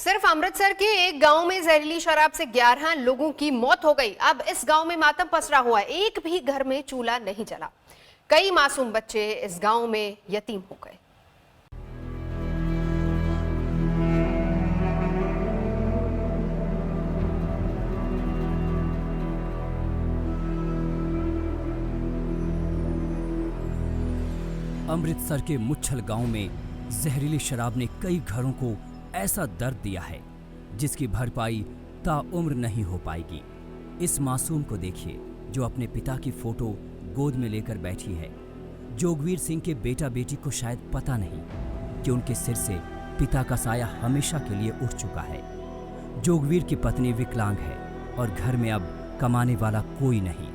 सिर्फ अमृतसर के एक गांव में जहरीली शराब से 11 लोगों की मौत हो गई। अब इस गांव में मातम पसरा हुआ है। एक भी घर में चूल्हा नहीं जला। कई मासूम बच्चे इस गांव में यतीम हो गए। अमृतसर के मुच्छल गांव में जहरीली शराब ने कई घरों को ऐसा दर्द दिया है जिसकी भरपाई ताउम्र नहीं हो पाएगी। इस मासूम को देखिए जो अपने पिता की फोटो गोद में लेकर बैठी है। जोगवीर सिंह के बेटा बेटी को शायद पता नहीं कि उनके सिर से पिता का साया हमेशा के लिए उठ चुका है। जोगवीर की पत्नी विकलांग है और घर में अब कमाने वाला कोई नहीं।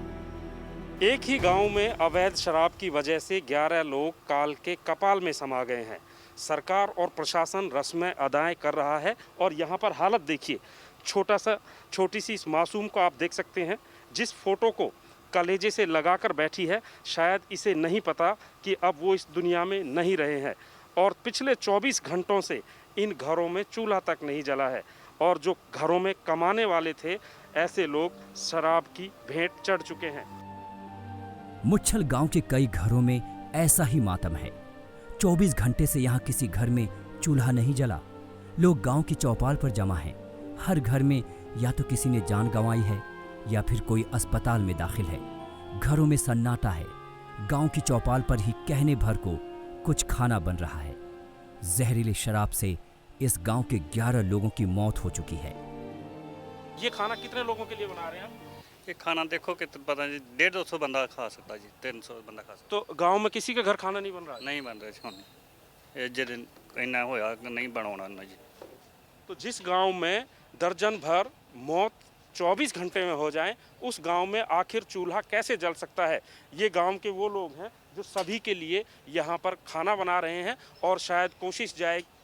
एक ही गांव में अवैध शराब की वजह से 11 लोग काल के कपाल में समा गए हैं। सरकार और प्रशासन रस्में अदाएं कर रहा है और यहाँ पर हालत देखिए। छोटी सी इस मासूम को आप देख सकते हैं, जिस फोटो को कलेजे से लगाकर बैठी है। शायद इसे नहीं पता कि अब वो इस दुनिया में नहीं रहे हैं और पिछले 24 घंटों से इन घरों में चूल्हा तक नहीं जला है और जो घरों में कमाने वाले थे, ऐसे लोग शराब की भेंट चढ़ चुके हैं। मुच्छल गांव के कई घरों में ऐसा ही मातम है। 24 घंटे से यहाँ किसी घर में चूल्हा नहीं जला। लोग गांव की चौपाल पर जमा हैं। हर घर में या तो किसी ने जान गंवाई है या फिर कोई अस्पताल में दाखिल है। घरों में सन्नाटा है। गांव की चौपाल पर ही कहने भर को कुछ खाना बन रहा है। जहरीली शराब से इस गांव के 11 लोगों की मौत हो चुकी है। ये खाना कितने लोगों के लिए बना रहे हैं आप? ये खाना देखो कि पता नहीं 150-200 बंदा खा सकता जी, 300 बंदा खा सकता। तो गांव में किसी के घर खाना नहीं बन रहा है? नहीं बन रहे सोने ये जिन इन्ना होया नहीं बनाना ना जी। तो जिस गांव में दर्जन भर मौत 24 घंटे में हो जाए, उस गांव में आखिर चूल्हा कैसे जल सकता है? ये गांव के वो लोग हैं जो सभी के लिए यहाँ पर खाना बना रहे हैं और शायद कोशिश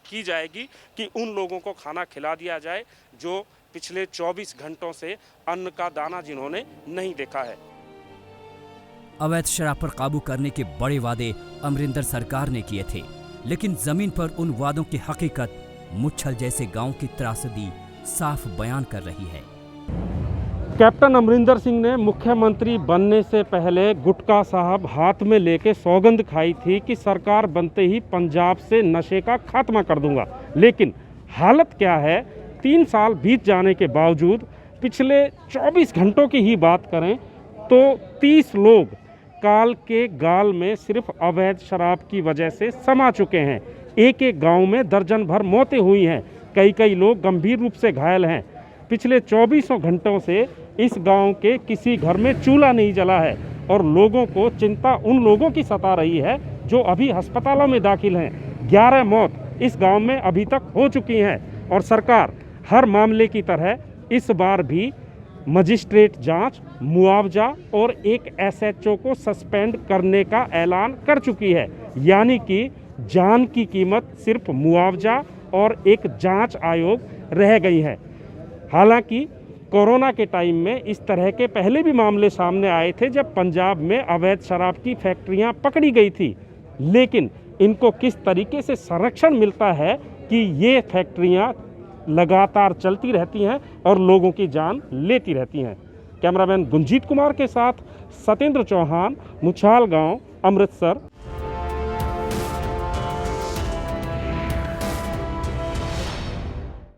की जाएगी कि उन लोगों को खाना खिला दिया जाए जो पिछले 24 घंटों से अन्न का दाना जिन्होंने नहीं देखा है। अवैध शराब पर काबू करने के बड़े वादे अमरिंदर सरकार ने किए थे, लेकिन जमीन पर उन वादों की हकीकत मुच्छल जैसे गांव की त्रासदी साफ बयान कर रही है। कैप्टन अमरिंदर सिंह ने मुख्यमंत्री बनने से पहले गुटका साहब हाथ में लेके सौगंध खाई थी कि सरकार बनते ही पंजाब से नशे का खात्मा कर दूंगा। लेकिन हालत क्या है? 3 साल बीत जाने के बावजूद पिछले 24 घंटों की ही बात करें तो 30 लोग काल के गाल में सिर्फ अवैध शराब की वजह से समा चुके हैं। एक एक गांव में दर्जन भर मौतें हुई हैं। कई लोग गंभीर रूप से घायल हैं। पिछले 24 घंटों से इस गांव के किसी घर में चूल्हा नहीं जला है और लोगों को चिंता उन लोगों की सता रही है जो अभी अस्पतालों में दाखिल हैं। 11 मौत इस गांव में अभी तक हो चुकी हैं और सरकार हर मामले की तरह इस बार भी मजिस्ट्रेट जांच, मुआवजा और एक एसएचओ को सस्पेंड करने का ऐलान कर चुकी है। यानी कि जान की कीमत सिर्फ मुआवजा और एक जांच आयोग रह गई है। हालांकि कोरोना के टाइम में इस तरह के पहले भी मामले सामने आए थे जब पंजाब में अवैध शराब की फैक्ट्रियां पकड़ी गई थी, लेकिन इनको किस तरीके से संरक्षण मिलता है कि ये फैक्ट्रियां लगातार चलती रहती हैं और लोगों की जान लेती रहती हैं। कैमरामैन गुंजीत कुमार के साथ सत्येंद्र चौहान, मुच्छल गांव, अमृतसर।